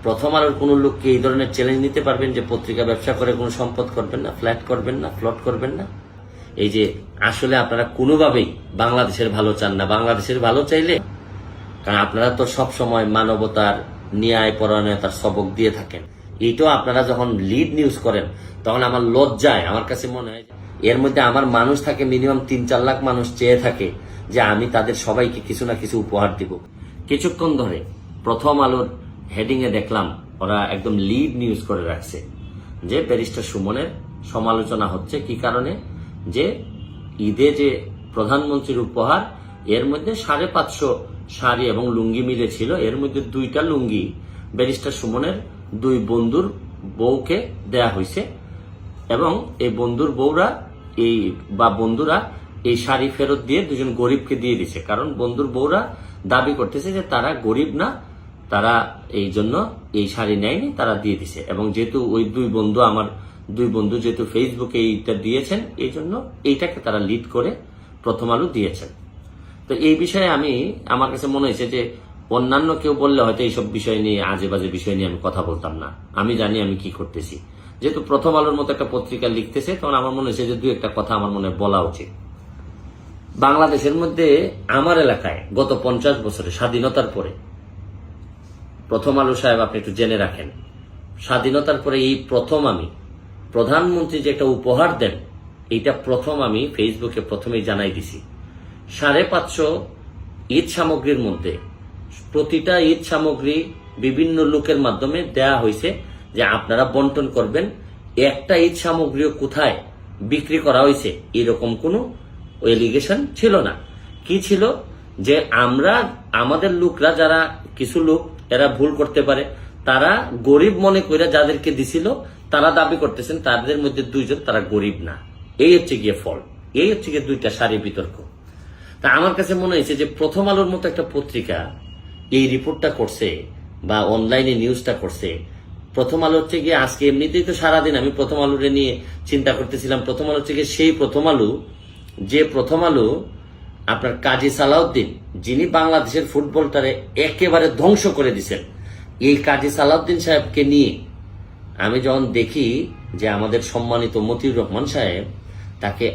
প্রথম আলোর কোনো লোককে এই ধরনের চ্যালেঞ্জ নিতে পারবেন যে পত্রিকা ব্যবসা করে কোনো সম্পদ করবেন না, ফ্ল্যাট করবেন না, প্লট করবেন না? এই যে আসলে আপনারা কোনোভাবেই বাংলাদেশের ভালো চান না। বাংলাদেশের ভালো চাইলে, কারণ আপনারা তো সব সময় মানবতার, ন্যায় পরায়ণতার সবক দিয়ে থাকেন। এইটাও আপনারা যখন লিড নিউজ করেন তখন আমার লজ্জায়, আমার কাছে মনে হয় এর মধ্যে আমার মানুষ থাকে মিনিমাম 3-4 লাখ মানুষ চেয়ে থাকে যে আমি তাদের সবাইকে কিছু না কিছু উপহার দিব। কিছুক্ষণ ধরে প্রথম আলোর হেডিং এ দেখলাম ওরা একদম লিড নিউজ করে রাখছে যে ব্যারিস্টার সুমনের সমালোচনা হচ্ছে কি কারণে, যে ঈদে যে প্রধানমন্ত্রীর উপহার এর মধ্যে 550 শাড়ি এবং লুঙ্গি মিলে ছিল, এর মধ্যে 2টা লুঙ্গি ব্যারিস্টার সুমনের 2 বন্ধুর বউকে দেয়া হয়েছে এবং এই বন্ধুর বউরা বন্ধুরা এই শাড়ি ফেরত দিয়ে 2জন গরিবকে দিয়ে দিছে। কারণ বন্ধুর বউরা দাবি করতেছে যে তারা গরিব না, তারা এই জন্য এই শাড়ি নেয়নি, তারা দিয়ে দিছে। এবং যেহেতু ওই 2 বন্ধু, আমার 2 বন্ধু যেহেতু ফেসবুকে এইটা দিয়েছেন, এই জন্য এইটাকে তারা লিড করে প্রথম আলো দিয়েছেন। তো এই বিষয়ে আমার কাছে মনে হয়েছে যে অন্যান্য কেউ বললে হয়তো এইসব বিষয় নিয়ে, আজে বাজে বিষয় নিয়ে আমি কথা বলতাম না। আমি জানি আমি কি করতেছি। যেহেতু প্রথম আলোর মতো একটা পত্রিকা লিখতেছে, তখন আমার মনে হয়েছে যে 2-একটা কথা আমার মনে বলা উচিত। বাংলাদেশের মধ্যে আমার এলাকায় গত 50 বছরে স্বাধীনতার পরে, প্রথম আলো সাহেব আপনি একটু জেনে রাখেন, স্বাধীনতার পরে এই প্রথম আমি প্রধানমন্ত্রী যে একটা উপহার দেন, এইটা প্রথম আমি ফেসবুকে প্রথমেই জানাই দিছি। 550 ঈদ সামগ্রীর মধ্যে প্রতিটা ঈদ সামগ্রী বিভিন্ন লোকের মাধ্যমে দেয়া হয়েছে যে আপনারা বন্টন করবেন। একটা ঈদ সামগ্রীও কোথায় বিক্রি করা হয়েছে এরকম কোনো এলিগেশন ছিল না। কি ছিল, যে আমাদের লোকরা, যারা কিছু লোক এরা ভুল করতে পারে, তারা গরিব মনে করে যাদেরকে দিছিল তারা দাবি করতেছেন তাদের মধ্যে 2জন তারা গরিব না। এই হচ্ছে গিয়ে ফল, এই হচ্ছে গিয়ে 2টা সারি বিতর্ক। তা আমার কাছে মনে হয়েছে যে প্রথম আলোর মতো একটা পত্রিকা এই রিপোর্টটা করছে বা অনলাইনে নিউজটা করছে। প্রথম আলো হচ্ছে গিয়ে আজকে এমনিতেই তো সারাদিন আমি প্রথম আলোরে নিয়ে চিন্তা করতেছিলাম। প্রথম আলো হচ্ছে গিয়ে সেই প্রথম আলো, যে প্রথম আলো আপনার কাজী সালাউদ্দিন, যিনি বাংলাদেশের ফুটবলটারে একেবারে ধ্বংস করে দিচ্ছেন, এই কাজী সালাউদ্দিন সাহেবকে নিয়ে আমি যখন দেখি যে আমাদের সম্মানিত মতিউর রহমান সাহেব তাকে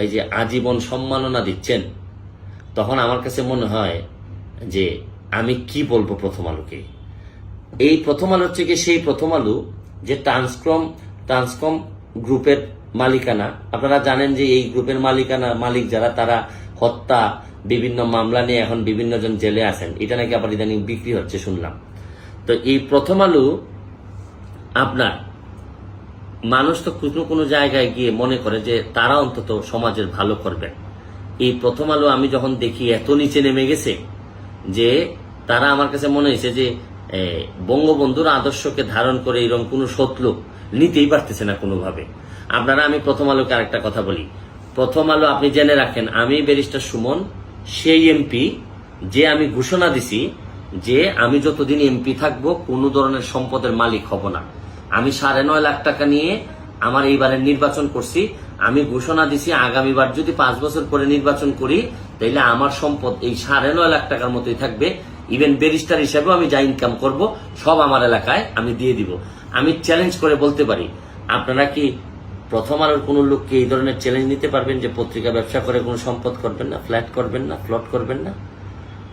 এই যে আজীবন সম্মাননা দিচ্ছেন, তখন আমার কাছে মনে হয় যে আমি কি বলবো প্রথম আলোকে। এই প্রথম আলো হচ্ছে কি সেই প্রথম আলো যে ট্রান্সকম গ্রুপের মালিকানা। আপনারা জানেন যে এই গ্রুপের মালিক যারা, তারা হত্যা বিভিন্ন মামলা নিয়ে এখন বিভিন্ন জন জেলে আছেন। এটা নাকি আবার ইদানিং বিক্রি হচ্ছে শুনলাম। তো এই প্রথম আলো আপনার মানুষ তো কোনো জায়গায় গিয়ে মনে করে যে তারা অন্তত সমাজের ভালো করবে। এই প্রথম আলো আমি যখন দেখি এত নিচে নেমে গেছে যে তারা, আমার কাছে মনে হয়েছে যে বঙ্গবন্ধুর আদর্শকে ধারণ করে এরকম কোনো সৎলোক নিতেই পারতেছে না কোনোভাবে। আমি প্রথম আলোকে আরেকটা কথা বলি। প্রথম আলো আপনি জেনে রাখেন, আমি ব্যারিস্টার সুমন সেই এমপি যে আমি ঘোষণা দিছি যে আমি যতদিন এমপি থাকবো কোনো ধরনের সম্পদের মালিক হব না। আমি 9.5 লাখ টাকা নিয়ে আমার এইবারের নির্বাচন করছি। আমি ঘোষণা দিছি আগামীবার যদি 5 বছর পরে নির্বাচন করি তাইলে আমার সম্পদ এই 9.5 লাখ টাকার মতোই থাকবে। ইভেন ব্যারিস্টার হিসেবেও আমি যা ইনকাম করব সব আমার এলাকায় আমি দিয়ে দিব। আমি চ্যালেঞ্জ করে বলতে পারি, আপনারা কি প্রথম আলোর কোনো লোককে এই ধরনের চ্যালেঞ্জ নিতে পারবেন যে পত্রিকা ব্যবসা করে কোনো সম্পদ করবেন না, ফ্ল্যাট করবেন না, প্লট করবেন না?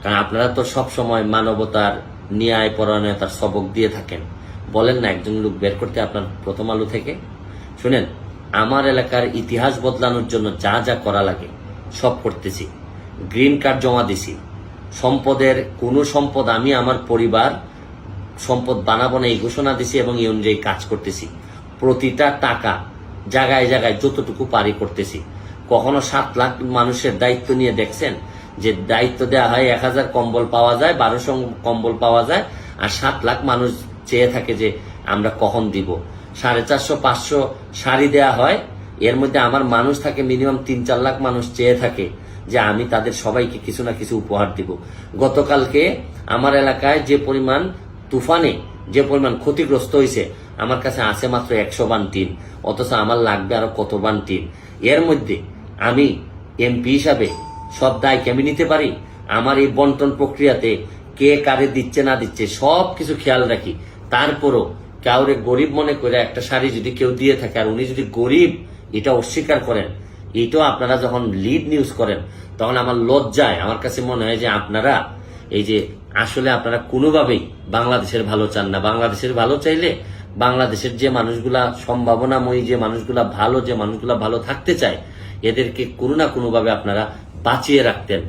কারণ আপনারা তো সব সময় মানবতার, ন্যায় পরায়ণতার সবক দিয়ে থাকেন। বলেন না একজন লোক বের করতে আপনার প্রথম আলো থেকে। শুনেন, আমার এলাকার ইতিহাস বদলানোর জন্য যা যা করা লাগে সব করতেছি। গ্রিন কার্ড জমা দিছি। সম্পদের কোনো সম্পদ আমি আমার পরিবার সম্পদ বানাবো না এই ঘোষণা দিছি এবং এই অনুযায়ী কাজ করতেছি। প্রতিটা টাকা জায়গায় জায়গায় যতটুকু পারি করতেছি। কখনো 7 লাখ মানুষের দায়িত্ব নিয়ে দেখছেন যে দায়িত্ব দেওয়া হয় 1000 কম্বল পাওয়া যায়, 1200 কম্বল পাওয়া যায়, আর 7 লাখ মানুষ চেয়ে থাকে যে আমরা কখন দিব। 450-500 শাড়ি দেয়া হয়, এর মধ্যে আমার মানুষ থাকে মিনিমাম 3-4 লাখ মানুষ চেয়ে থাকে যে আমি তাদের সবাইকে কিছু না কিছু উপহার দিব। গতকালকে আমার এলাকায় যে পরিমাণ তুফানে যে পরিমাণ ক্ষতিগ্রস্ত হয়েছে, আমার কাছে আছে মাত্র 100 বান টিন, অথচ আমার লাগবে আরো কত বান টিন। এর মধ্যে আমি এমপি হিসাবে সব দায় আমি নিতে পারি? আমার এই বন্টন প্রক্রিয়াতে কে কারে দিচ্ছে না দিচ্ছে সব কিছু খেয়াল রাখি। তারপরও কাউরে গরিব মনে করে একটা শাড়ি যদি কেউ দিয়ে থাকে আর উনি যদি গরিব এটা অস্বীকার করেন, এটাও আপনারা যখন লিড নিউজ করেন তখন আমার লজ্জায় আমার কাছে মনে হয় যে আপনারা এই যে আসলে আপনারা কোনোভাবেই বাংলাদেশের ভালো চান না। বাংলাদেশের ভালো চাইলে বাংলাদেশের যে মানুষগুলা সম্ভাবনাময়ী, যে মানুষগুলা ভালো থাকতে চায়, এদেরকে কোনো না কোনোভাবে আপনারা বাঁচিয়ে রাখতেন।